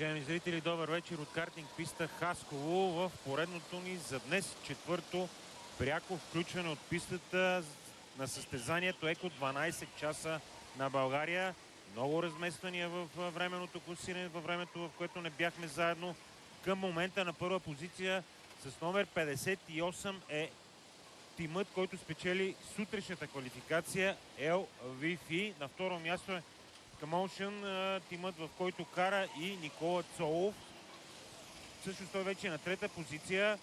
Уважаеми зрители, добър вечер от картинг писта Хасково в поредното ни за днес четвърто пряко включване от пистата на състезанието Еко 12 часа на България. Много размествания в временното класиране, във времето, в което не бяхме заедно. Към момента на първа позиция с номер 58 е тимът, който спечели сутрешната квалификация LVF. На второ място е Camotion, тимът, в който кара и Никола Цолов. Също той вече е на трета позиция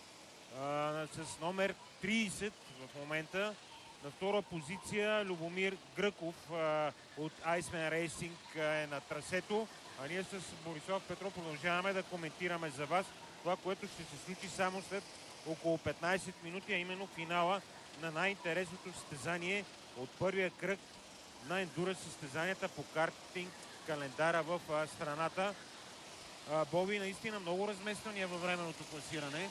с номер 30 в момента. На втора позиция Любомир Гръков от Iceman Racing е на трасето. А ние с Борислав Петров продължаваме да коментираме за вас това, което ще се случи само след около 15 минути, а именно финала на най-интересното състезание от първия кръг на ендуранс състезанията по картинг календара в страната. Боби, наистина много размествания във временното класиране.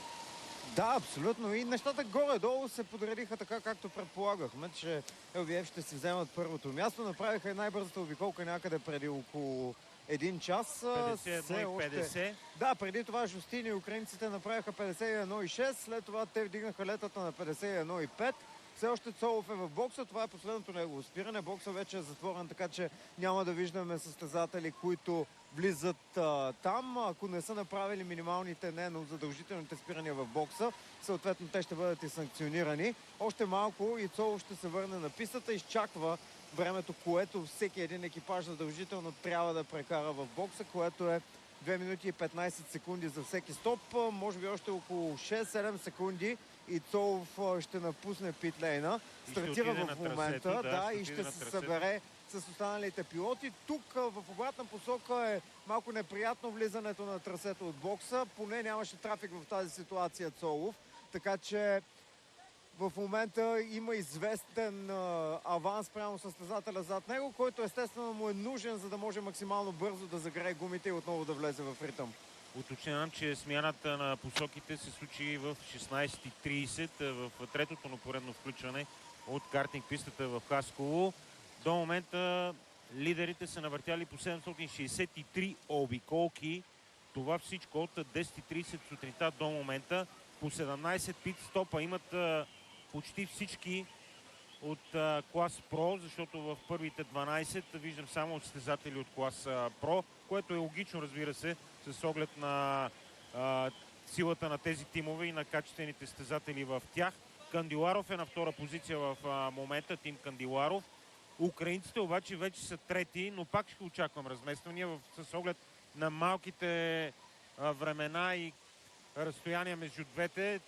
Да, абсолютно. И нещата горе-долу се подредиха така, както предполагахме, че LVF ще си вземат първото място. Направиха най-бързата обиколка някъде преди около един час. 51,50. Да, преди това Жустини и украинците направиха 51,6. След това те вдигнаха летата на 51,5. Все още Цолов е в бокса. Това е последното негово спиране. Бокса вече е затворен, така че няма да виждаме състезатели, които влизат там. Ако не са направили минималните, но задължителните спирания в бокса, съответно те ще бъдат и санкционирани. Още малко и Цолов ще се върне на пистата. Изчаква времето, което всеки един екипаж задължително трябва да прекара в бокса, което е 2 минути и 15 секунди за всеки стоп. Може би още около 6-7 секунди и Цолов ще напусне питлейна. Стартира в момента, и ще се събере с останалите пилоти. Тук в обратна посока е малко неприятно влизането на трасето от бокса. Поне нямаше трафик в тази ситуация Цолов. Така че в момента има известен аванс прямо състезателя зад него, който естествено му е нужен, за да може максимално бързо да загрее гумите и отново да влезе в ритъм. Уточнявам, че смяната на посоките се случи в 16:30 в третото на поредно включване от картинг пистата в Хасково. До момента лидерите са навъртяли по 763 обиколки. Това всичко от 10:30 сутринта до момента. По 17 пит стопа имат почти всички от клас Про, защото в първите 12 виждам само състезатели от клас Про, което е логично, разбира се, с оглед на силата на тези тимове и на качествените състезатели в тях. Кандиларов е на втора позиция в момента, тим Кандиларов. Украинците обаче вече са трети, но пак ще очаквам размествания с оглед на малките времена и разстояние между двете.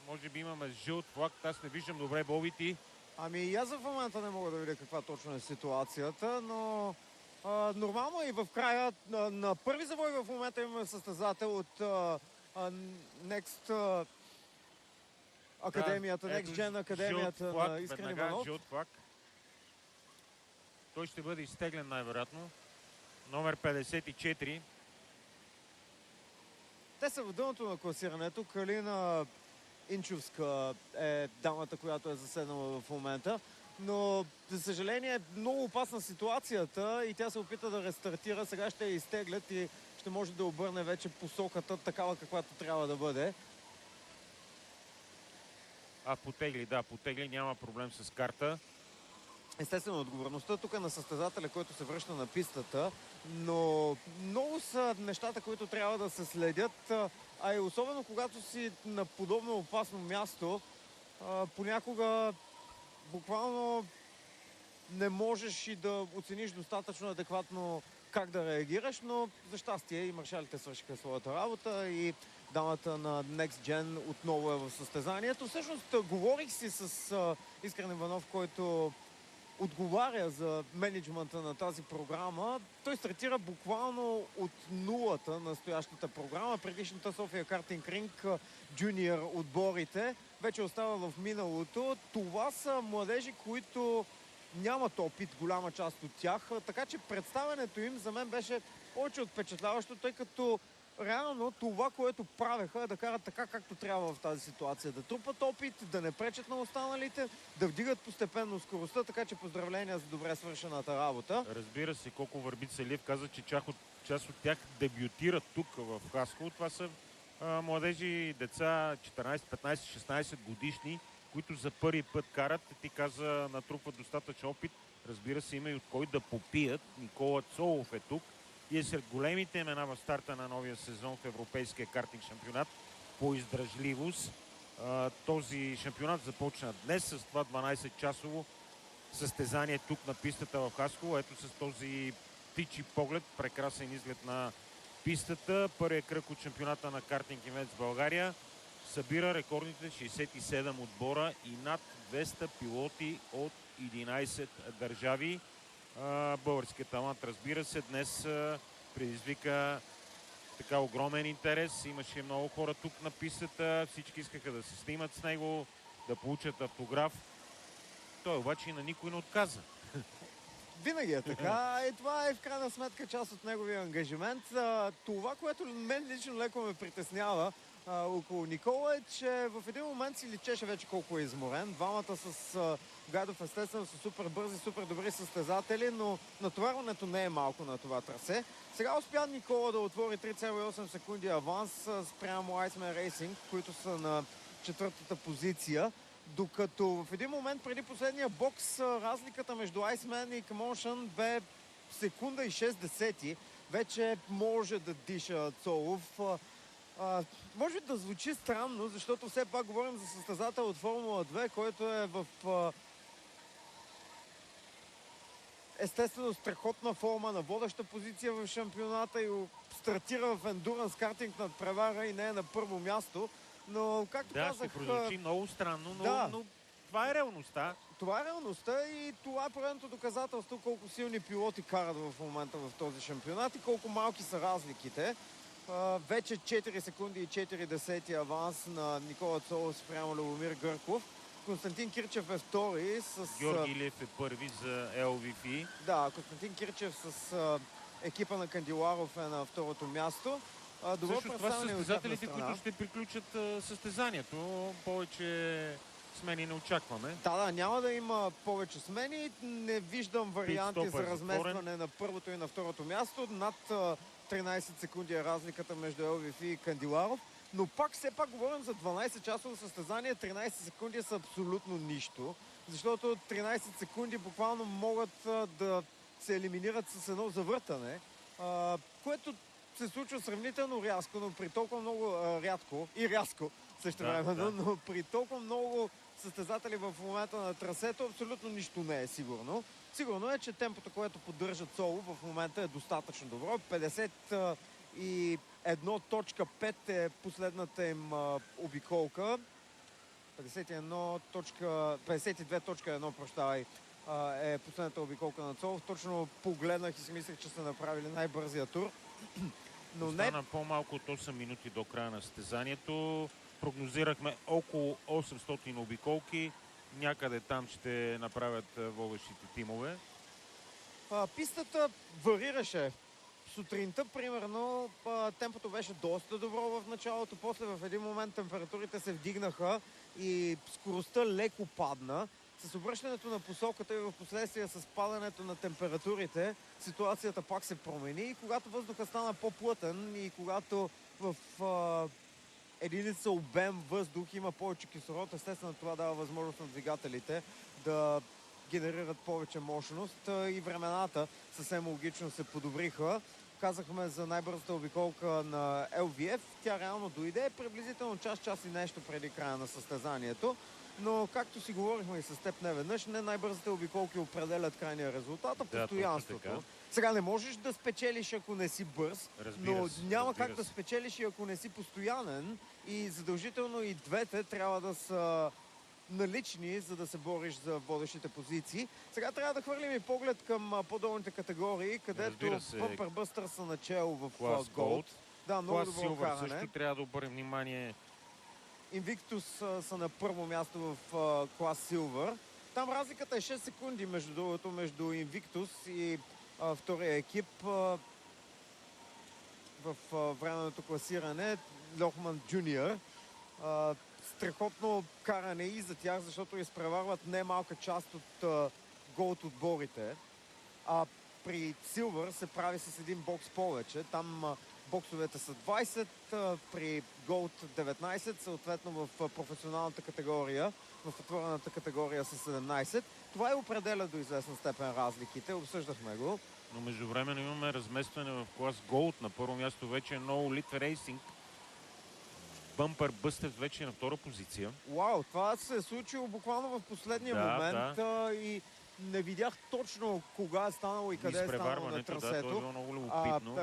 Може би имаме жълт флаг, аз не виждам добре, Боби, ти. Ами и аз в момента не мога да видя каква точно е ситуацията, но нормално и в края на първи завой в момента имаме състезател от Next Академията, Next Gen Академията на Искрен Иванов. Жълт флаг. Той ще бъде изтеглен най-вероятно. Номер 54. Те са в дъното на класирането. Калина Инчовска е дамата, която е заседнала в момента. Но, за съжаление, е много опасна ситуацията и тя се опита да рестартира. Сега ще я изтеглят и ще може да обърне вече посоката такава, каквато трябва да бъде. Потегли, няма проблем с карта. Естествено, отговорността тук е на състезателя, който се връща на пистата, но много са нещата, които трябва да се следят, а и особено когато си на подобно опасно място, понякога буквално не можеш и да оцениш достатъчно адекватно как да реагираш, но за щастие и маршалите свършиха своята работа и дамата на Next Gen отново е в състезанието. Всъщност, говорих си с Искрен Иванов, който отговаря за мениджмънта на тази програма. Той стартира буквално от нулата на настоящата програма. Предишната София Картинг Ринг джуниор отборите вече остава в миналото. Това са младежи, които нямат опит, голяма част от тях. Така че представянето им за мен беше повече от впечатляващо, тъй като реално това, което правеха е да карат така, както трябва в тази ситуация. Да трупат опит, да не пречат на останалите, да вдигат постепенно скоростта, така че поздравления за добре свършената работа. Разбира се, Коко Върбица Илиев каза, че част от тях дебютират тук в Хасково. Това са младежи, деца, 14, 15, 16 годишни, които за първи път карат. Ти каза, натрупват достатъчно опит. Разбира се, има и от кой да попият. Никола Цолов е тук и е сред големите имена в старта на новия сезон в Европейския картинг шампионат по издръжливост. Този шампионат започна днес с това 12-часово състезание тук на пистата в Хасково. Ето с този птичи поглед, прекрасен изглед на пистата. Първият кръг от шампионата на картинг ивент в България събира рекордните 67 отбора и над 200 пилоти от 11 държави. Българският талант, разбира се, днес предизвика така огромен интерес. Имаше много хора тук на пистата. Всички искаха да се снимат с него, да получат автограф. Той обаче на никой не отказа. Винаги е така и това е в крайна сметка част от неговия ангажимент. Това, което мен лично леко ме притеснява около Никола е, че в един момент си личеше вече колко е изморен. Двамата с Гайдов естествено са супер бързи, супер добри състезатели, но натоварването не е малко на това трасе. Сега успя Никола да отвори 3,8 секунди аванс спрямо Iceman Racing, които са на четвъртата позиция. Докато в един момент преди последния бокс разликата между Iceman и Camotion бе секунда и 6 десети. Вече може да диша Цолов. Може да звучи странно, защото все пак говорим за състезател от Формула 2, който е в естествено страхотна форма на водеща позиция в шампионата и стартира в ендуранс картинг над превара и не е на първо място. Но, както казах... ще прозвучи много странно, но това е реалността. Това е реалността и това е поредното доказателство колко силни пилоти карат в момента в този шампионат и колко малки са разликите. Вече 4 секунди и 4 десети аванс на Никола Цолов спрямо Любомир Гърков. Константин Кирчев е втори с... Георги Илиев е първи за LVP. Да, Константин Кирчев с екипа на Кандиларов е на второто място. Също това са състезателите, които ще приключат състезанието. Повече смени не очакваме. Да, няма да има повече смени. Не виждам варианти за разместване на първото и на второто място. Над 13 секунди е разликата между LVP и Кандиларов. Но пак все пак говорим за 12-часово състезание. 13 секунди са абсолютно нищо. Защото 13 секунди буквално могат да се елиминират с едно завъртане. Което се случва сравнително рязко, но при толкова много рядко и рязко също времено, но при толкова много състезатели в момента на трасето абсолютно нищо не е сигурно. Сигурно е, че темпото, което поддържа Цолов в момента е достатъчно добро. 51.5 е последната им обиколка. 52.1, прощавай, е последната обиколка на Цолов. Точно погледнах и си мислех, че са направили най-бързия тур. Но остана по-малко от 8 минути до края на състезанието. Прогнозирахме около 800 обиколки. Някъде там ще направят водещите тимове. Пистата варираше. Сутринта, примерно, темпото беше доста добро в началото. После в един момент температурите се вдигнаха и скоростта леко падна. С обръщането на посоката и в последствие с падането на температурите, ситуацията пак се промени и когато въздуха стана по-плътен и когато в единица обем въздух има повече кислород, естествено това дава възможност на двигателите да генерират повече мощност и времената съвсем логично се подобриха. Казахме за най-бързата обиколка на LVF. Тя реално дойде приблизително час и нещо преди края на състезанието. Но както си говорихме и с теб неведнъж, не най-бързите обиколки определят крайния резултат, а постоянството. Сега не можеш да спечелиш, ако не си бърз, но няма как да спечелиш и ако не си постоянен. И задължително и двете трябва да са налични, за да се бориш за водещите позиции. Сега трябва да хвърлим и поглед към по-долните категории, където Bumper Buster са начало в клас Gold. Да, много добро каране. Също трябва да обърнем внимание. Invictus са на първо място в клас Silver. Там разликата е 6 секунди между другото, между Invictus и втория екип. в временното класиране, Лохман Джуниор. Страхотно каране и за тях, защото изпреварват немалка част от голд отборите. А при Силвър се прави с един бокс повече. Там боксовете са 20, при Голд 19, съответно в професионалната категория, в отворената категория са 17. Това и определя до известна степен разликите, обсъждахме го. Но междувременно имаме разместване в клас Голд. На първо място вече е No Elite Racing. Бъмпър Бъстърс вече е на втора позиция. Вау, това се е случило буквално в последния момент и не видях точно кога е станало и къде е станало на трасето. Да, това е било много любопитно.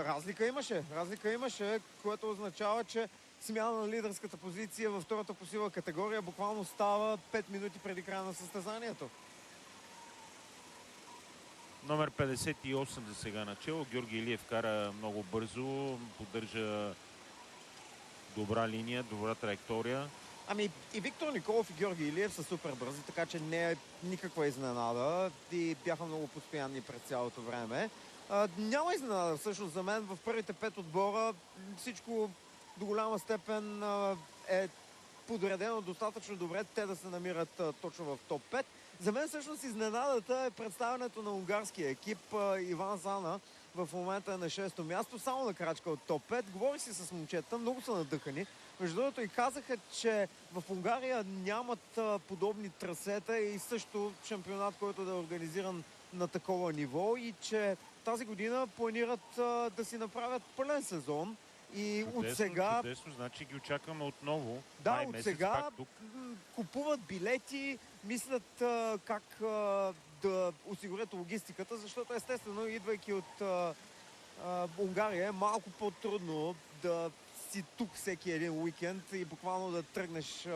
Разлика имаше, което означава, че смяна на лидерската позиция във втората по сила категория буквално става 5 минути преди края на състезанието. Номер 58 за сега начало. Георги Илиев кара много бързо, поддържа добра линия, добра траектория. Ами и Виктор Николов и Георги Илиев са супер бързи, така че не е никаква изненада и бяха много постоянни през цялото време. Няма изненада всъщност за мен. В първите 5 отбора всичко до голяма степен е подредено достатъчно добре те да се намират точно в топ 5. За мен всъщност изненадата е представянето на унгарския екип. Иван Зана в момента е на 6-то място, само на крачка от топ 5. Говори си с момчета, много са надъхани. Между другото и казаха, че в Унгария нямат подобни трасета и също шампионат, който да е организиран на такова ниво и че тази година планират да си направят пълен сезон. И чудесно, от сега... Чудесно, значи ги очакваме отново. Да, от сега купуват билети, мислят как да осигурят логистиката, защото естествено, идвайки от Унгария, е малко по-трудно да си тук всеки един уикенд и буквално да тръгнеш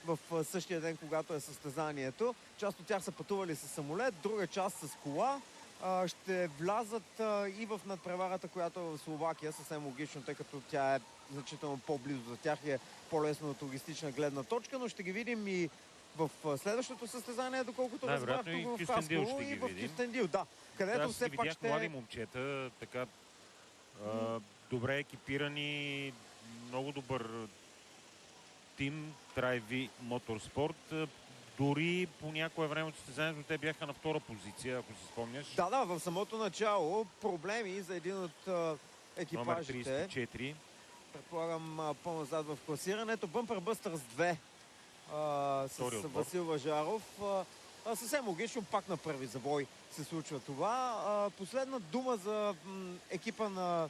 в същия ден, когато е състезанието. Част от тях са пътували с самолет, друга част с кола. Ще влязат и в надпреварата, която е в Словакия, съвсем логично, тъй като тя е значително по-близо за тях и е по-лесно от логистична гледна точка, но ще ги видим и в следващото състезание, доколкото разбрах тук в Хасково и в Кюстендил. Да, където все пак ще... млади момчета, така добре екипирани, много добър тим, Tri-V Motorsport. Дори по някое време от състезанието те бяха на втора позиция, ако си спомняш. Да, в самото начало проблеми за един от екипажите. Номер 34. Предполагам по-назад в класирането. Бъмпър Бъстърс 2 с Васил Важаров. Съвсем логично, пак на първи завой се случва това. Последна дума за екипа на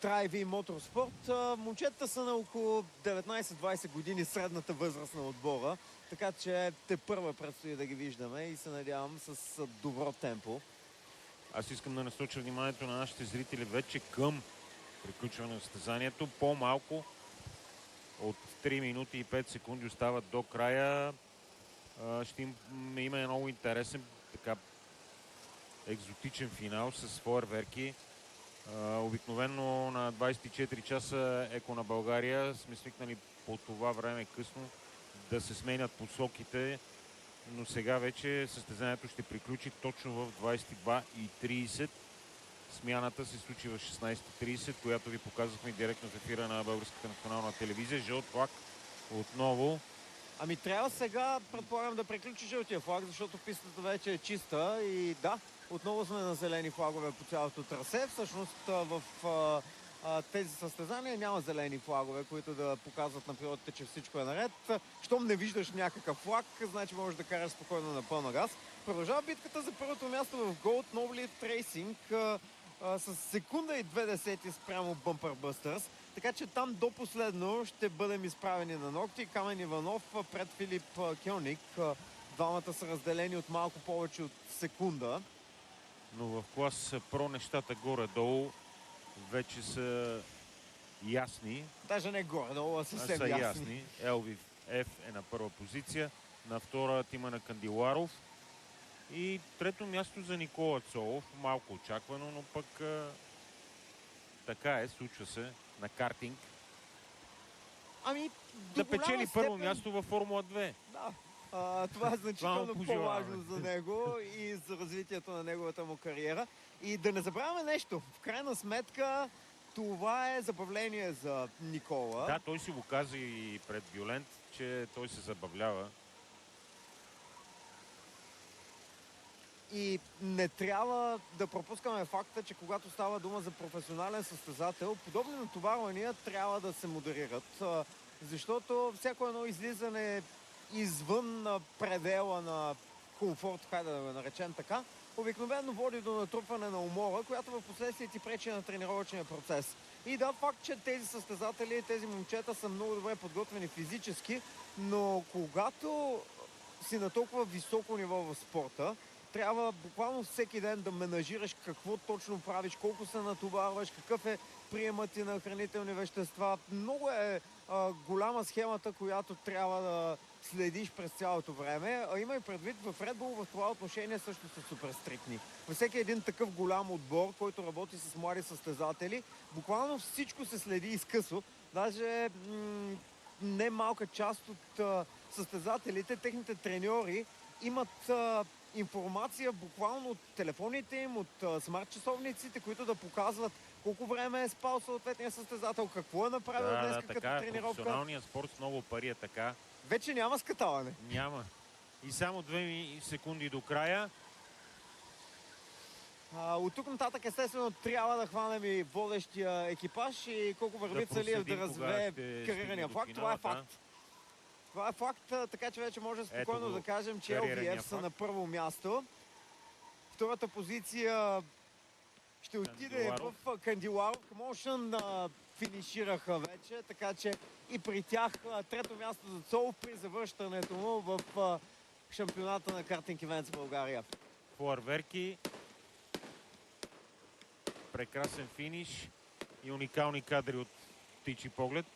Tri-V Motorsport. Момчетата са на около 19-20 години средната възраст на отбора, така че те първа предстои да ги виждаме и се надявам с добро темпо. Аз искам да насоча вниманието на нашите зрители вече към приключване на състезанието. По-малко от 3 минути и 5 секунди остават до края. Ще има много интересен, така екзотичен финал с фойерверки. Обикновено на 24 часа еко на България сме свикнали по това време късно да се сменят посоките, но сега вече състезанието ще приключи точно в 22:30. Смяната се случи в 16:30, която ви показахме директно в ефира на Българската национална телевизия. Жълт флаг отново. Ами трябва сега, предполагам, да приключи жълтия флаг, защото пистата вече е чиста и да, отново сме на зелени флагове по цялото трасе. Всъщност в тези състезания няма зелени флагове, които да показват на пилотите, че всичко е наред. Щом не виждаш някакъв флаг, значи можеш да караш спокойно на пълна газ. Продължава битката за първото място в Gold No Elite Racing с секунда и 2 спрямо Бъмпър Бъстърс. Така че там до последно ще бъдем изправени на ногти. Камен Иванов пред Филип Кьоник. Двамата са разделени от малко повече от секунда. Но в клас Про нещата горе-долу вече са ясни. Даже не горе-долу, а съвсем ясни. Елви Ф е на първа позиция. На втора Тимана Кандиларов. И трето място за Никола Цолов. Малко очаквано, но пък така е, случва се на картинг. Ами, да печели първо място във Формула 2. Да, Това е значително пожелаваме. по-важно за него и за развитието на неговата му кариера. И да не забравяме нещо. В крайна сметка това е забавление за Никола. Да, той си го каза и пред Бюлент, че той се забавлява. И не трябва да пропускаме факта, че когато става дума за професионален състезател, подобни натоварвания трябва да се модерират, защото всяко едно излизане извън предела на комфорт, хайде да го наречем така, обикновено води до натрупване на умора, която в последствие ти пречи на тренировъчния процес. И да, факт, че тези състезатели, тези момчета са много добре подготвени физически, но когато си на толкова високо ниво в спорта, трябва буквално всеки ден да менажираш какво точно правиш, колко се натоварваш, какъв е приемът ти на хранителни вещества. Много е голяма схемата, която трябва да следиш през цялото време. А има и предвид, в Red Bull в това отношение също са супер стриктни. Във всеки един такъв голям отбор, който работи с млади състезатели, буквално всичко се следи изкъсо. Даже не малка част от състезателите, техните треньори имат информация буквално от телефоните им, от смарт-часовниците, които да показват колко време е спал съответния състезател, какво е направил днес като тренировка. Професионалният спорт с много пари е така. Вече няма скатаване. Няма. И само 2 секунди до края. От тук нататък естествено трябва да хванем и водещия екипаж и колко върви Цалиев да развее кариерния факт. Това е факт. Това е факт, така че вече може спокойно да кажем, че LVF са на първо място. Втората позиция ще отиде в Кандиларов. Motion финишираха вече, така че и при тях трето място за Цолов при завършването му в шампионата на картинг Events в България. Фойерверки, прекрасен финиш и уникални кадри от птичи поглед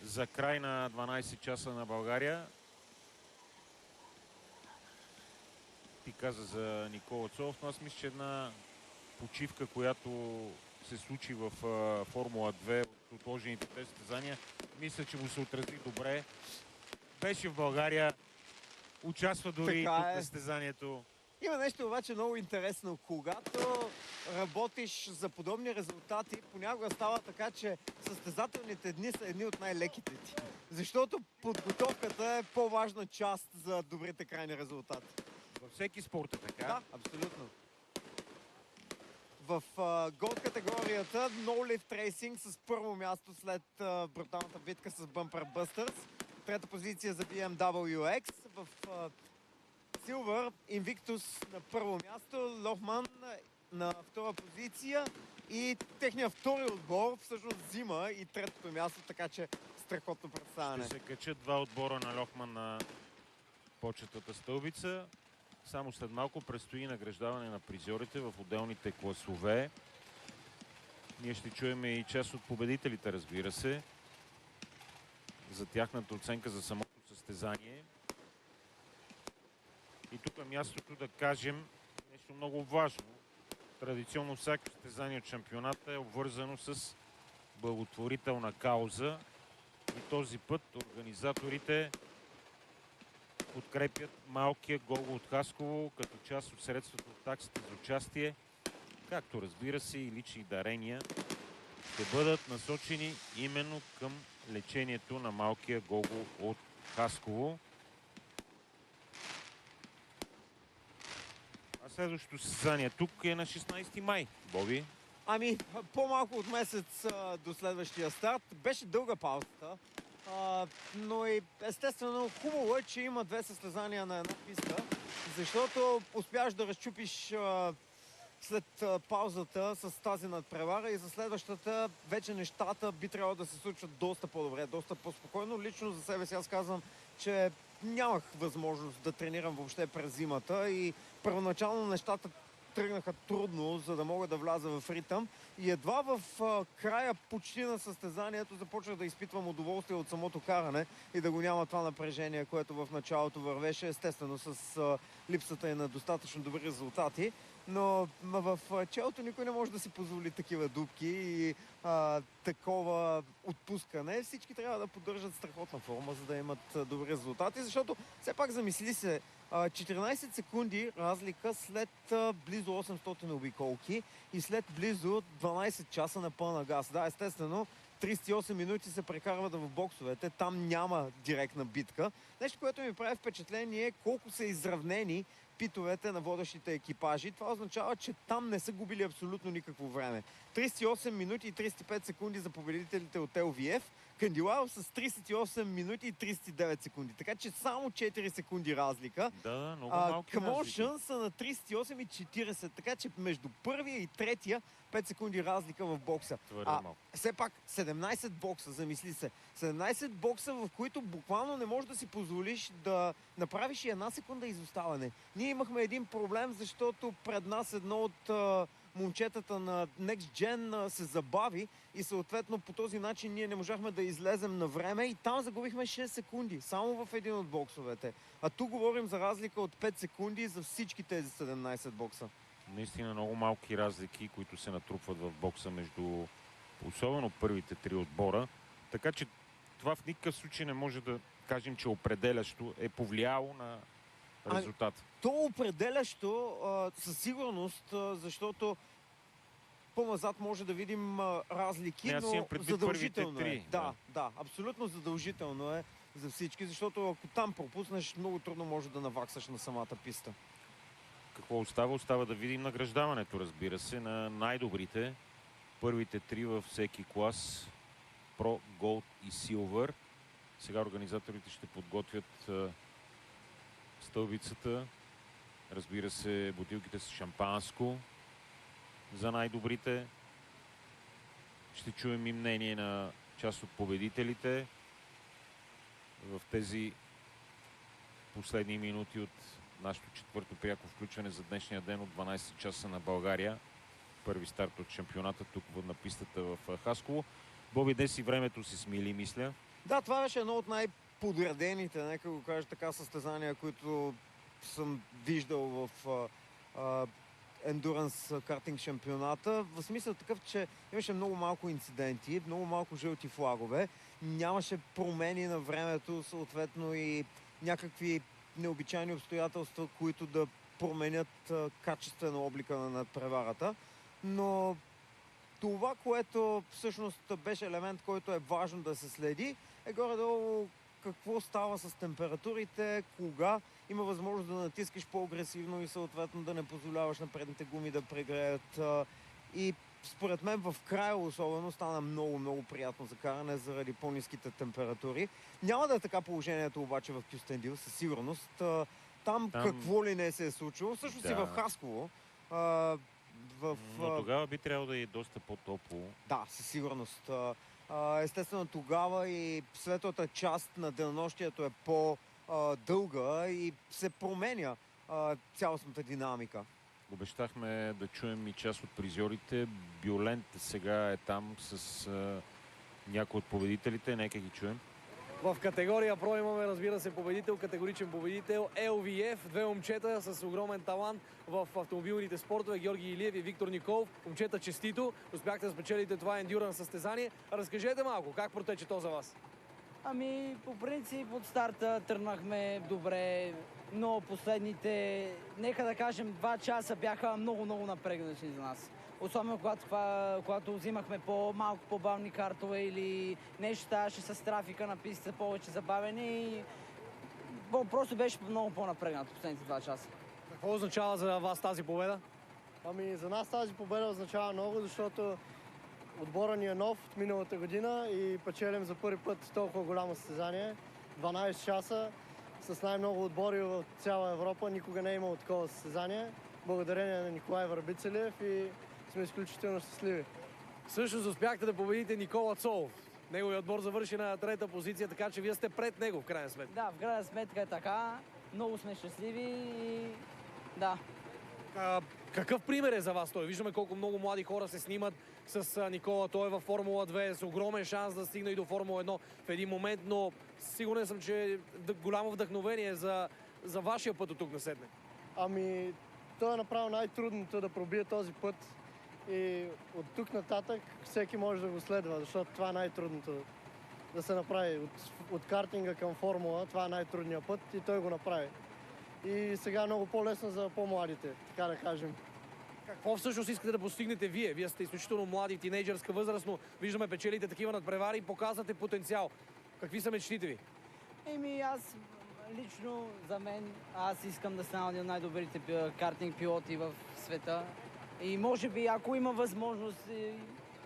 за край на 12 часа на България. Ти каза за Никола Цолов, но аз мисля, че една почивка, която се случи в Формула 2 от отложените тези състезания, мисля, че му се отрази добре. Беше в България, участва дори тук в състезанието. Има нещо обаче много интересно. Когато работиш за подобни резултати, понякога става така, че състезателните дни са едни от най-леките ти. Защото подготовката е по-важна част за добрите крайни резултати. Във всеки спорт е така. Да, абсолютно. В голд категорията No Lift Racing с първо място след бруталната битка с Bumper Busters. Трета позиция за BMW X. В Silver, Invictus на първо място, Лохман на втора позиция и техният втори отбор всъщност взима и третото място, така че страхотно представяне. Ще се качат два отбора на Лохман на почетната стълбица. Само след малко предстои награждаване на призьорите в отделните класове. Ние ще чуем и част от победителите, разбира се, за тяхната оценка за самото състезание. И тук е мястото да кажем нещо много важно. Традиционно всяко състезание от шампионата е обвързано с благотворителна кауза. И този път организаторите подкрепят малкия Гого от Хасково като част от средствата от таксите за участие, както разбира се и лични дарения, ще бъдат насочени именно към лечението на малкия Гого от Хасково. А следващото състезание тук е на 16 май. Боби? Ами, по-малко от месец до следващия старт. Беше дълга паузата, но и естествено хубаво е, че има две състезания на една писта, защото успяваш да разчупиш след паузата с тази надпревара и за следващата вече нещата би трябвало да се случват доста по-добре, доста по-спокойно. Лично за себе си аз казвам, че нямах възможност да тренирам въобще през зимата и първоначално нещата тръгнаха трудно, за да мога да вляза в ритъм. И едва в края почти на състезанието започнах да изпитвам удоволствие от самото каране и да го няма това напрежение, което в началото вървеше, естествено с липсата и на достатъчно добри резултати. но в челото никой не може да си позволи такива дупки и такова отпускане. Всички трябва да поддържат страхотна форма, за да имат добри резултати, защото все пак замисли се, 14 секунди разлика след близо 800 обиколки и след близо 12 часа на пълна газ. Да, естествено, 38 минути се прекарват в боксовете, там няма директна битка. Нещо, което ми прави впечатление е колко са изравнени питовете на водещите екипажи. Това означава, че там не са губили абсолютно никакво време. 38 минути и 35 секунди за победителите от LVF, Кандиларов с 38 минути и 39 секунди. Така че само 4 секунди разлика. Да, много малки разлики. Камошън са на 38 и 40. Така че между първия и третия 5 секунди разлика в бокса. Твърде малко. Все пак 17 бокса, замисли се. 17 бокса, в които буквално не можеш да си позволиш да направиш и една секунда изоставане. Ние имахме един проблем, защото пред нас едно от момчетата на Next Gen се забави и съответно по този начин ние не можахме да излезем на време и там загубихме 6 секунди, само в един от боксовете. А тук говорим за разлика от 5 секунди за всички тези 17 бокса. Наистина много малки разлики, които се натрупват в бокса между особено първите три отбора. Така че това в никакъв случай не може да кажем, че определящо е повлияло на резултата. То определящо със сигурност, защото по-назад може да видим разлики, но задължително е. Да, абсолютно задължително е за всички, защото ако там пропуснеш, много трудно може да наваксаш на самата писта. Какво остава? Остава да видим награждаването, разбира се, на най-добрите. Първите три във всеки клас. Про, Голд и Силвър. Сега организаторите ще подготвят стълбицата. Разбира се, бутилките с шампанско за най-добрите. Ще чуем и мнение на част от победителите в тези последни минути от нашето четвърто пряко включване за днешния ден от 12 часа на България. Първи старт от шампионата тук на пистата в Хасково. Боби, днес и времето си смили, мисля. Да, това беше едно от най-подредените, нека го кажа така, състезания, които съм виждал в ендуранс картинг шампионата. В смисъл такъв, че имаше много малко инциденти, много малко жълти флагове, нямаше промени на времето, съответно и някакви необичайни обстоятелства, които да променят качествено облика на надпреварата. Но това, което всъщност беше елемент, който е важно да се следи, е горе-долу какво става с температурите, кога има възможност да натискаш по-агресивно и съответно да не позволяваш на предните гуми да прегреят. И според мен в края особено стана много приятно за каране заради по-ниските температури. Няма да е така положението обаче в Кюстендил, със сигурност. Там какво ли не се е случило. Всъщност и в Хасково. Но тогава би трябвало да е доста по-топло. Да, със сигурност. Естествено тогава и светлата част на денонощието е по-дълга и се променя цялостната динамика. Обещахме да чуем и част от призьорите. Бюлент сега е там с някои от победителите. Нека ги чуем. В категория Про имаме, разбира се, победител, категоричен победител LVF. Две момчета с огромен талант в автомобилните спортове. Георги Илиев и Виктор Николов. Момчета, честито. Успяхте да спечелите това ендюранс състезание. Разкажете малко, как протече то за вас? Ами, по принцип, от старта тръгнахме добре, но последните, нека да кажем, 2 часа бяха много напрегнати за нас. Особено когато взимахме по-малко по-бавни картове или нещо ставаше с трафика на пистата, повече забавени. Просто беше много по-напрегнато последните 2 часа. Какво означава за вас тази победа? Ами, за нас тази победа означава много, защото отбора ни е нов от миналата година и печелим за първи път толкова голямо състезание. 12 часа с най-много отбори от цяла Европа. Никога не е имало такова състезание. Благодарение на Николай Върбицелиев и сме изключително щастливи. Всъщност успяхте да победите Никола Цолов. Неговият отбор завърши на 3-та позиция, така че вие сте пред него в крайна сметка. Да, в крайна сметка е така. Много сме щастливи и да. Какъв пример е за вас той? Виждаме колко много млади хора се снимат с Никола. Той е във Формула 2 с огромен шанс да стигне и до Формула 1 в един момент, но сигурен съм, че е голямо вдъхновение за вашия път от тук насетне. Ами, той е направил най-трудното да пробие този път и от тук нататък всеки може да го следва, защото това е най-трудното да се направи. От картинга към формула, това е най-трудният път и той го направи. И сега е много по-лесно за по-младите, така да кажем. Какво всъщност искате да постигнете вие? Вие сте изключително млади, в тинейджърска възраст, но виждаме печелите такива надпревари и показвате потенциал. Какви са мечтите ви? Аз лично за мен, аз искам да стана един от най-добрите картинг пилоти в света. И може би, ако има възможност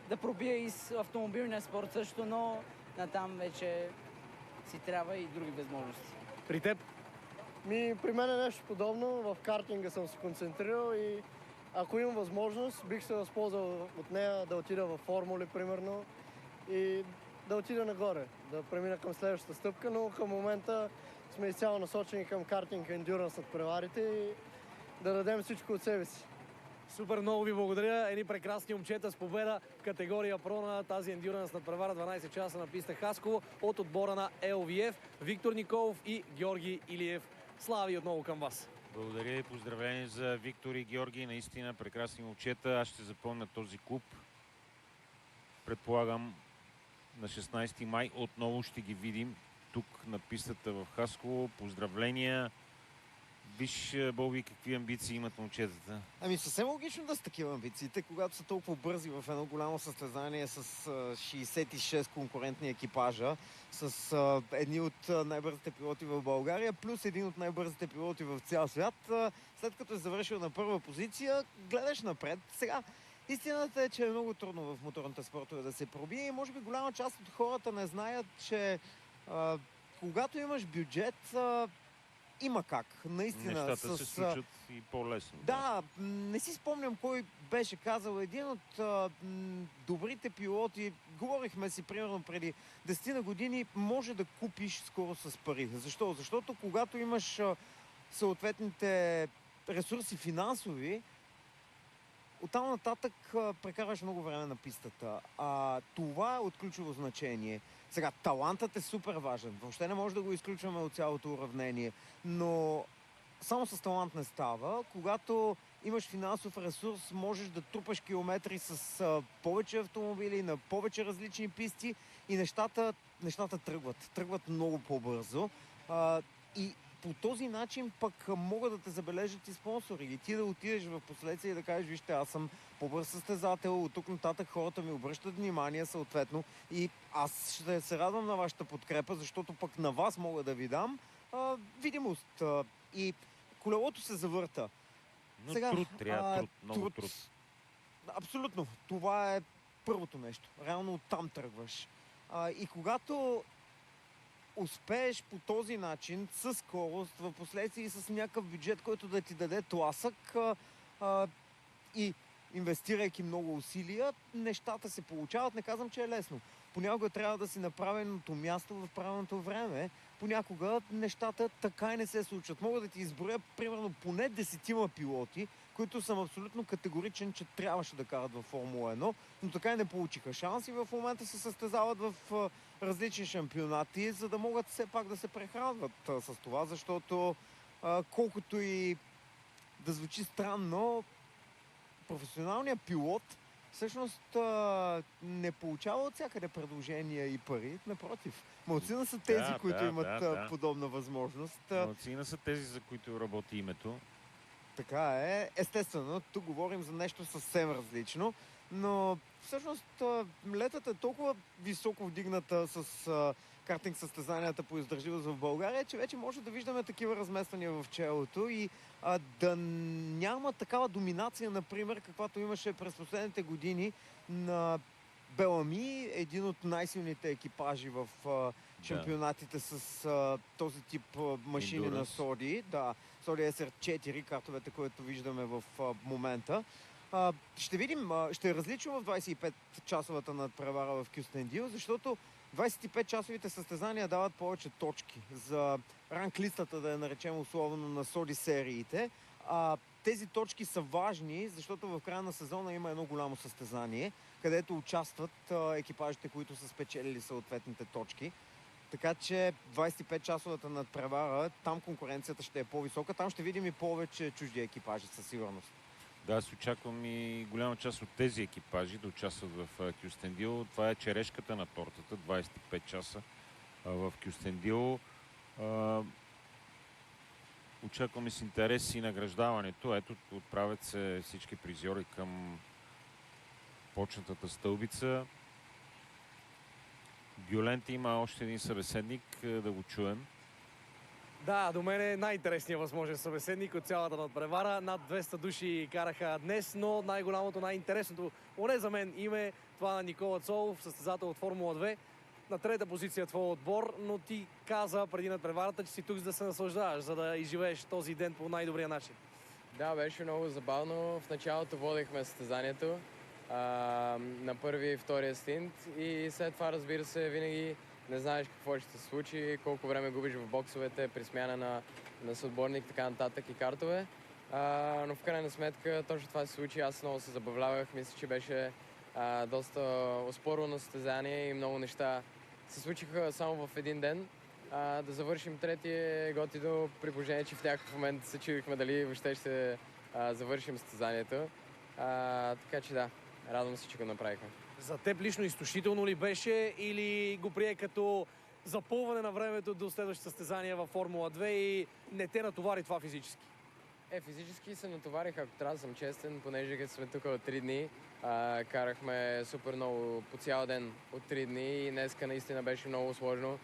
да пробия и с автомобилния спорт също, но натам вече си трябва и други възможности. При теб? При мен е нещо подобно. В картинга съм се концентрирал и ако имам възможност, бих се възползвал от нея да отида във формули, примерно, и да отида нагоре, да премина към следващата стъпка, но към момента сме изцяло насочени към картинг, ендюранс над преварите и да дадем всичко от себе си. Супер, много ви благодаря. Едни прекрасни момчета с победа в категория Про на тази ендюранс надпревара 12 часа на писта Хасково от отбора на LVF. Виктор Николов и Георги Илиев. Слави отново към вас. Благодаря и поздравление за Виктор и Георги. Наистина прекрасни момчета. Аз ще запомня този клуб. Предполагам, на 16 май отново ще ги видим тук на пистата в Хасково. Поздравления. Виж, Боби, какви амбиции имат момчетата. Съвсем логично да са такива амбициите, когато са толкова бързи в едно голямо състезание с 66 конкурентни екипажа, с едни от най-бързите пилоти в България, плюс един от най-бързите пилоти в цял свят. След като е завършил на първа позиция, гледаш напред. Сега, истината е, че е много трудно в моторните спортове да се пробие и може би голяма част от хората не знаят, че когато имаш бюджет, има как, наистина. Нещата се случват и по-лесно. Да, не си спомням кой беше казал. Един от добрите пилоти, говорихме си примерно преди 10 на години, може да купиш скоро с пари. Защо? Защото когато имаш съответните ресурси финансови, оттам нататък прекараш много време на пистата. Това е от ключово значение. Сега, талантът е супер важен. Въобще не може да го изключваме от цялото уравнение. Но само с талант не става. Когато имаш финансов ресурс, можеш да трупаш километри с повече автомобили, на повече различни писти и нещата тръгват. Тръгват много по-бързо. И по този начин пък могат да те забележат и спонсори. И ти да отидеш в последствие и да кажеш, вижте, аз съм по-бърз състезател, от тук нататък хората ми обръщат внимание съответно и аз ще се радвам на вашата подкрепа, защото пък на вас мога да ви дам видимост. И колелото се завърта. Но сега, труд трябва, много труд. Абсолютно. Това е първото нещо. Реално оттам тръгваш. И когато успееш по този начин, със скорост, в последствие с някакъв бюджет, който да ти даде тласък и инвестирайки много усилия, нещата се получават. Не казвам, че е лесно. Понякога трябва да си на правилното място в правилното време. Понякога нещата така и не се случват. Мога да ти изброя примерно поне 10 пилоти, които съм абсолютно категоричен, че трябваше да карат във Формула 1, но така и не получиха шанс и в момента се състезават в различни шампионати, за да могат все пак да се прехранват с това, защото колкото и да звучи странно, професионалният пилот всъщност не получава от всякъде предложения и пари. Напротив, малцина са тези, които имат подобна възможност. Малцина са тези, за които работи името. Така е. Естествено, тук говорим за нещо съвсем различно, но всъщност летата е толкова високо вдигната с картинг състезанията по издържливост в България, че вече може да виждаме такива размествания в челото и да няма такава доминация, например, каквато имаше през последните години на Белами, един от най-силните екипажи в шампионатите с този тип машини на Соди. Да, Соди SR4, картовете, които виждаме в момента. Ще видим, ще е различно в 25-часовата надпревара в Кюстендил, защото 25-часовите състезания дават повече точки за ранглистата, да я наречем условно, на Соди сериите. Тези точки са важни, защото в края на сезона има едно голямо състезание, където участват екипажите, които са спечелили съответните точки. Така че 25-часовата надпревара, там конкуренцията ще е по-висока. Там ще видим и повече чужди екипажи със сигурност. Да, аз очаквам и голяма част от тези екипажи да участват в Кюстендил. Това е черешката на тортата, 25 часа в Кюстендил. Очакваме с интерес и награждаването. Ето, отправят се всички призьори към почетната стълбица. Гюленте има още един събеседник, да го чуем. Да, до мен е най-интересният възможен събеседник от цялата надпревара. Над 200 души караха днес, но най-голямото, най-интересното, поне за мен, име това на Никола Цолов, състезател от Формула 2. На трета позиция твой отбор, но ти каза преди надпреварата, че си тук за да се наслаждаваш, за да изживееш този ден по най-добрия начин. Да, беше много забавно. В началото водехме състезанието на първи и втория стинт и след това, разбира се, винаги не знаеш какво ще се случи, колко време губиш в боксовете при смяна на съотборник, така нататък и картове. Но в крайна сметка точно това се случи. Аз много се забавлявах. Мисля, че беше доста оспорвано състезание и много неща се случиха само в един ден. Да завършим третия готино, при положение, че в някакъв момент се чудихме дали въобще ще завършим състезанието. Така че да, радвам се, че го направихме. За теб лично изтощително ли беше или го прие като запълване на времето до следващите състезания във Формула 2 и не те натовари това физически? Физически се натоварих, ако трябва да съм честен, понеже сме тук от 3 дни. Карахме супер много по цял ден от 3 дни и днеска наистина беше много сложно.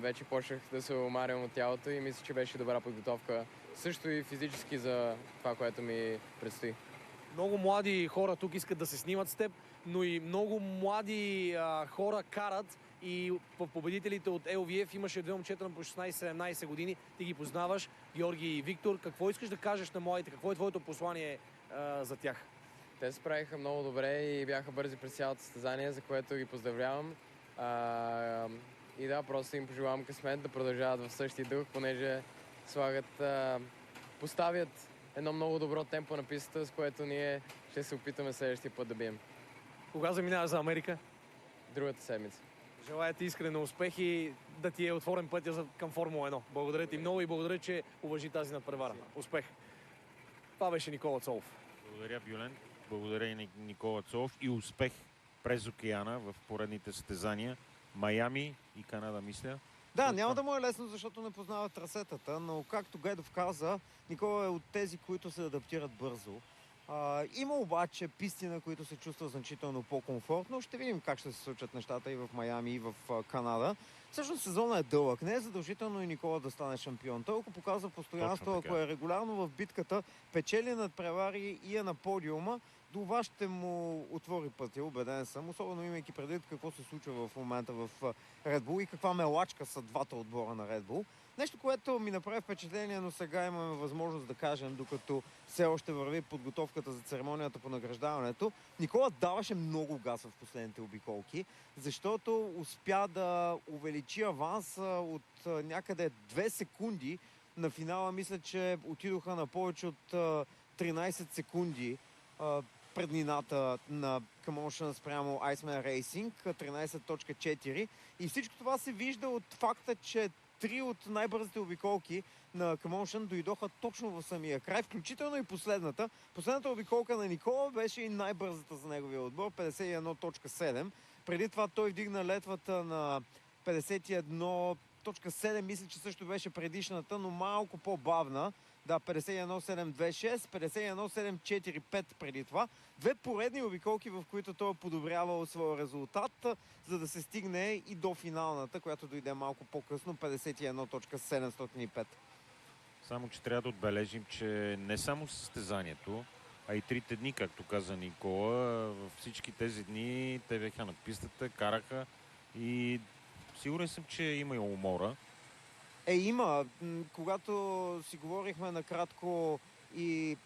Вече почнах да се умарям от тялото и мисля, че беше добра подготовка. Също и физически за това, което ми предстои. Много млади хора тук искат да се снимат с теб, но и много млади хора карат и в победителите от LVF имаше две момчета на по 16-17 години. Ти ги познаваш, Георги и Виктор. Какво искаш да кажеш на младите? Какво е твоето послание за тях? Те се справиха много добре и бяха бързи през цялото състезание, за което ги поздравлявам. И да, просто им пожелавам късмет да продължават в същия дух, понеже поставят едно много добро темпо на пистата, с което ние ще се опитаме следващия път да бием. Кога заминаваш за Америка? Другата седмица. Желая ти искрено успехи, да ти е отворен пътя към Формула 1. Благодаря ти много и благодаря, че уважи тази надпревара. Успех! Това беше Никола Цолов. Благодаря, Бюлен. Благодаря и Никола Цолов и успех през океана в поредните състезания. Майами и Канада, мисля. Да, няма да му е лесно, защото не познава трасетата, но както Гайдов каза, Никола е от тези, които се адаптират бързо. Има обаче писти, на които се чувства значително по-комфортно. Ще видим как ще се случат нещата и в Майами, и в Канада. Всъщност сезонът е дълъг. Не е задължително и Никола да стане шампион. Той, ако показва постоянство, ако е регулярно в битката, печели надпревари и е на подиума, това ще му отвори пътя, убеден съм. Особено имайки предвид какво се случва в момента в Red Bull и каква мелачка са двата отбора на Red Bull. Нещо, което ми направи впечатление, но сега имаме възможност да кажем, докато все още върви подготовката за церемонията по награждаването. Никола даваше много газ в последните обиколки, защото успя да увеличи аванс от някъде 2 секунди. На финала мисля, че отидоха на повече от 13 секунди преднината на Commotion спрямо Iceman Racing, 13.4. И всичко това се вижда от факта, че 3 от най-бързите обиколки на Commotion дойдоха точно в самия край, включително и последната. Последната обиколка на Никола беше и най-бързата за неговия отбор, 51.7. Преди това той вдигна летвата на 51.7, мисля, че също беше предишната, но малко по-бавна. Да, 51.726, 51.745 преди това. 2 поредни обиколки, в които той е подобрявал своя резултат, за да се стигне и до финалната, която дойде малко по-късно, 51.705. Само, че трябва да отбележим, че не само състезанието, а и 3 дни, както каза Никола, във всички тези дни те бяха на пистата, караха и сигурен съм, че има и умора. Има. Когато си говорихме накратко и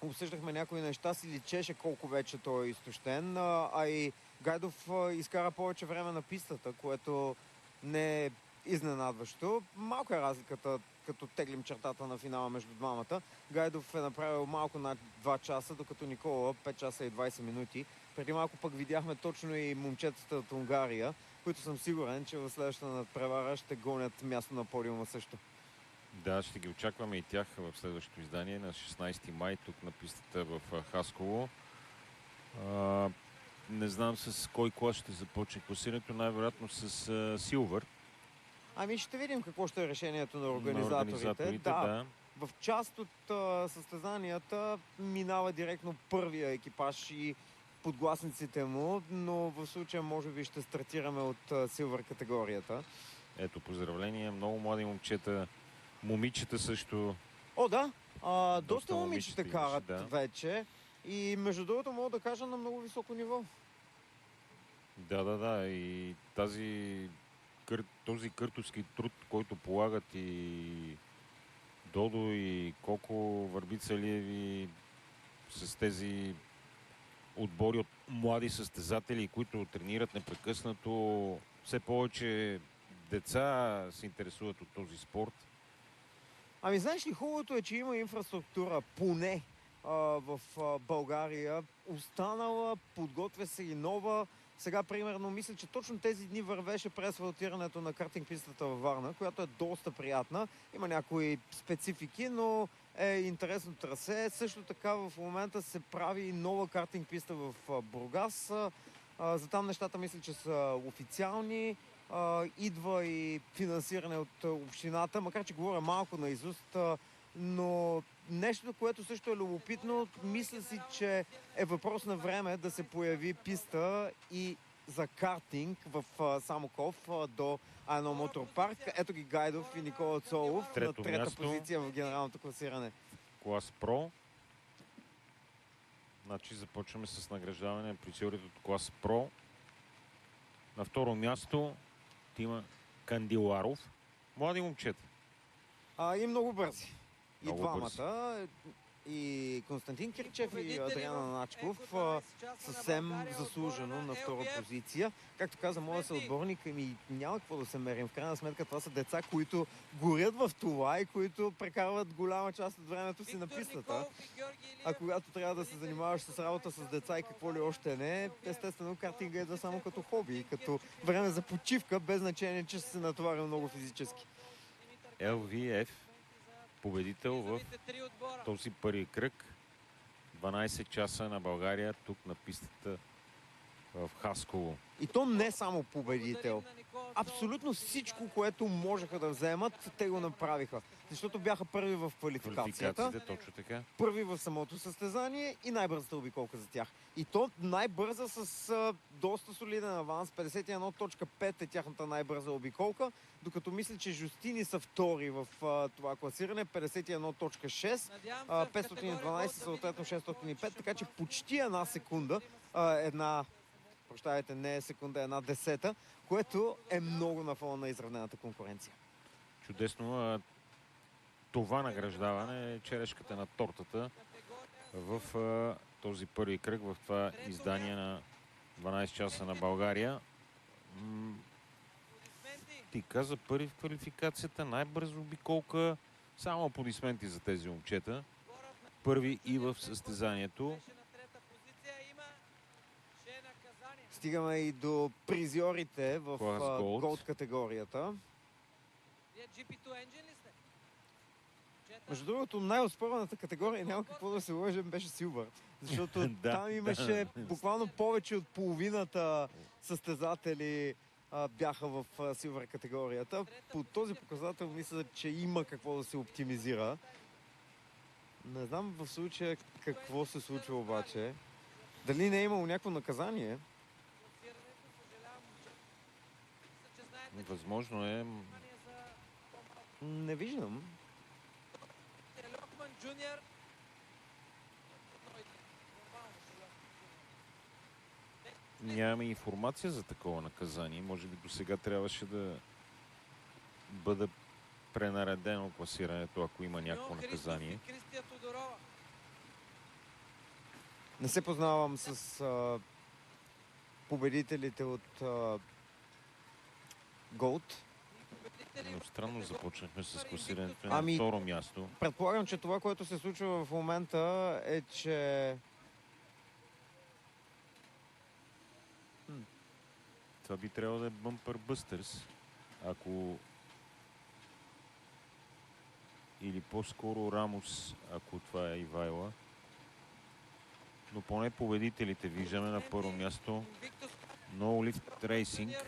обсъждахме някои неща, си личеше колко вече той е изтощен, а и Гайдов изкара повече време на пистата, което не е изненадващо. Малко е разликата, като теглим чертата на финала между двамата. Гайдов е направил малко над 2 часа, докато Никола 5 часа и 20 минути. Преди малко пък видяхме точно и момчетата от Унгария, които съм сигурен, че в следващата надпревара ще гонят място на подиума също. Да, ще ги очакваме и тях в следващото издание на 16 май тук на пистата в Хасково. Не знам с кой клас ще започне класирането, най-вероятно с Силвър. Ами ще видим какво ще е решението на организаторите. Да. В част от състезанията минава директно първия екипаж и подгласниците му, но в случая може би ще стартираме от Силвър категорията. Ето, поздравления, много млади момчета, момичета също. О, да! Доста момичета карат да. вече и между другото мога да кажа на много високо ниво. Да. И този къртовски труд, който полагат и Додо и Коко, Върбица Лиеви с тези отбори от млади състезатели, които тренират непрекъснато. Все повече деца се интересуват от този спорт. Ами знаеш ли, хубавото е, че има инфраструктура, поне в България. Останала, подготвя се и нова. Сега, примерно, мисля, че точно тези дни вървеше преасфалтирането на картинг пистата във Варна, която е доста приятна. Има някои специфики, но е интересно трасе. Също така в момента се прави и нова картинг писта в Бургас. За там нещата мисля, че са официални. Идва и финансиране от общината, макар че говоря малко наизуст, но нещо, което също е любопитно, мисля си, че е въпрос на време да се появи писта и за картинг в Самоков до Ано Мотор-парк. Ето ги Гайдов и Никола Цолов на трета позиция в генералното класиране. Клас Про. Значи започваме с награждаване на призьорите от клас Про. На второ място Тима Кандиларов. Млади момчета. И много бързи. Много и двамата. И Константин Кирчев и Адриана Начков съвсем заслужено на втора позиция. Както каза моят съотборник, няма какво да се мерим. В крайна сметка това са деца, които горят в това и които прекарват голяма част от времето си на пистата. А когато трябва да се занимаваш с работа с деца и какво ли още не, естествено картинга е да само като хоби, като време за почивка, без значение, че се натоваря много физически. LVF победител в този първи кръг. 12 часа на България тук на пистата в Хасково. И то не само победител. Абсолютно всичко, което можеха да вземат, те го направиха. Защото бяха първи в квалификацията, точно така. първи в самото състезание и най-бързата обиколка за тях. И то най-бърза с доста солиден аванс. 51.5 е тяхната най-бърза обиколка, докато мисля, че Жустини са втори в това класиране. 51.6, 512 съответно 605, така че почти една секунда, не е секунда, една десета, което е много на фона на изравнената конкуренция. Чудесно. Това награждаване е черешката на тортата в този първи кръг, в това издание на 12 часа на България. Ти каза първи в квалификацията, най-бързо обиколка, само аплодисменти за тези момчета. Първи и в състезанието. Стигаме и до призьорите в Gold категорията. Между другото, най-оспорваната категория, няма какво да се лъжем, беше Силвър. Защото там имаше буквално повече от половината състезатели бяха в Силвър категорията. По този показател мисля, че има какво да се оптимизира. Не знам в случая какво се случва обаче. Дали не е имало някакво наказание? Възможно е. Не виждам. Нямаме информация за такова наказание. Може би до сега трябваше да бъде пренаредено класирането, ако има някакво наказание. Не се познавам с победителите от Gold. Но странно започнахме с класирането на второ място. Предполагам, че това, което се случва в момента е, че Това би трябвало да е Бъмпър Бъстърс. Ако... Или по-скоро Рамос, ако това е Ивайла. Но поне победителите виждаме на първо място. No Lift Racing.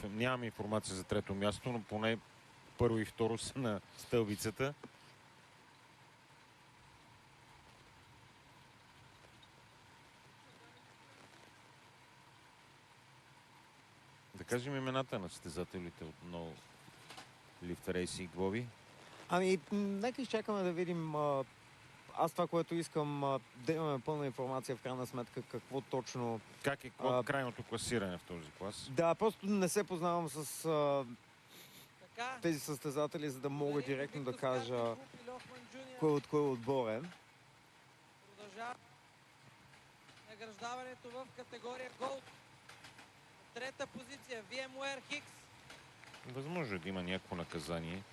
Нямам информация за трето място, но поне първо и второ са на стълбицата. Да кажем имената на състезателите от No Lift Racing, Боби. Ами, нека изчакаме да видим. Аз това, което искам, да имаме пълна информация в крайна сметка какво точно... Как е крайното класиране в този клас? Да, просто не се познавам с тези състезатели, за да мога директно да кажа кой от кой отбор е. Продължава награждаването в категория Gold. Трета позиция VMware Hicks. Възможно е да има някакво наказание.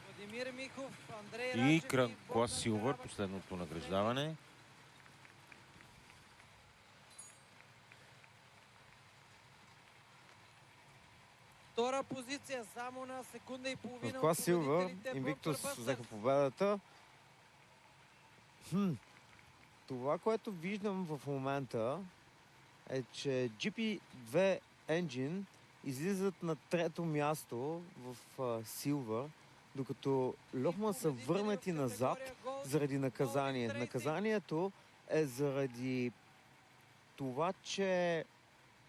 Владимир Михов, Андрей И Рачев клас Силвър, последното награждаване. Втора позиция, само на секунда и половина. В клас Силвър Invictus взеха победата. Това, което виждам в момента е, че GP2 Engine излизат на трето място в Силвър, докато Лохман са върнати назад заради наказание. Наказанието е заради това, че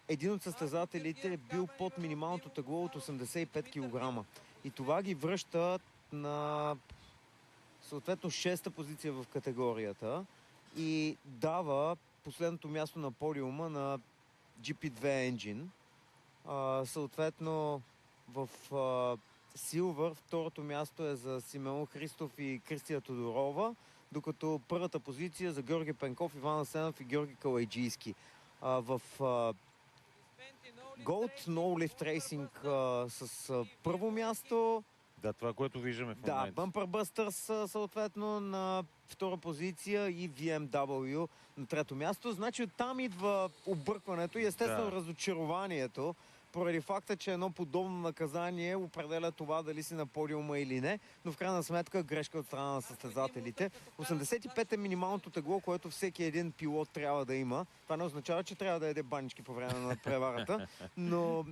един от състезателите е бил под минималното тегло от 85 кг. И това ги връща на съответно 6-та позиция в категорията и дава последното място на подиума на GP2 Engine. Съответно в Силвър второто място е за Симеон Христов и Кристия Тодорова, докато първата позиция за Георги Пенков, Иван Асенов и Георги Калайджийски. В Gold No Lift Racing с първо място. Да, това, което виждаме в момента. Да, Бъмпър Бъстърс съответно на втора позиция и VMW на трето място. Значи оттам идва объркването и естествено разочарованието, поради факта, че едно подобно наказание определя това дали си на подиума или не, но в крайна сметка грешка от страна на състезателите. 85 е минималното тегло, което всеки един пилот трябва да има. Това не означава, че трябва да яде банички по време на преварата, но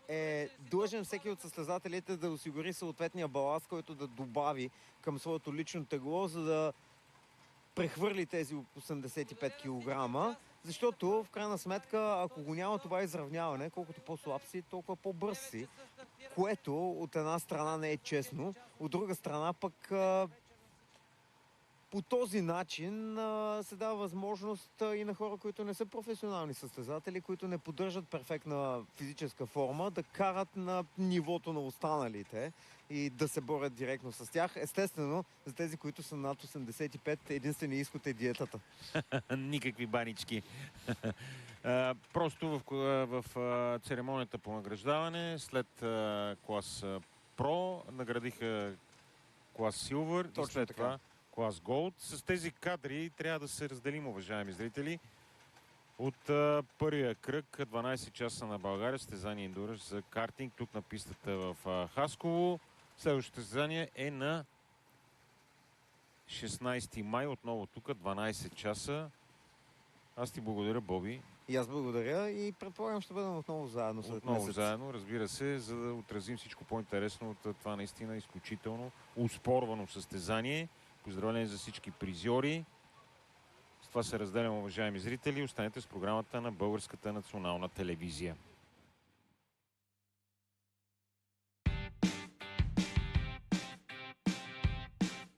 е длъжен всеки от състезателите да осигури съответния баланс, който да добави към своето лично тегло, за да прехвърли тези 85 кг. Защото, в крайна сметка, ако го няма това изравняване, колкото по-слаб си, толкова по-бърз си. Което от една страна не е честно, от друга страна пък по този начин се дава възможност и на хора, които не са професионални състезатели, които не поддържат перфектна физическа форма, да карат на нивото на останалите и да се борят директно с тях. Естествено, за тези, които са над 85, единственият изход е диетата. Никакви банички. Просто в церемонията по награждаване, след клас Про, наградиха клас Силвър и след това клас Голд. С тези кадри трябва да се разделим, уважаеми зрители. От първия кръг, 12 часа на България, състезание Endurance за картинг, тук на пистата в Хасково. Следващото състезание е на 16 май, отново тук, 12 часа. Аз ти благодаря, Боби. И аз благодаря и предполагам ще бъдем отново заедно след отново месец. заедно, разбира се, за да отразим всичко по-интересно от това наистина изключително успорвано състезание. Поздравление за всички призьори. С това се разделям, уважаеми зрители. Останете с програмата на Българската национална телевизия.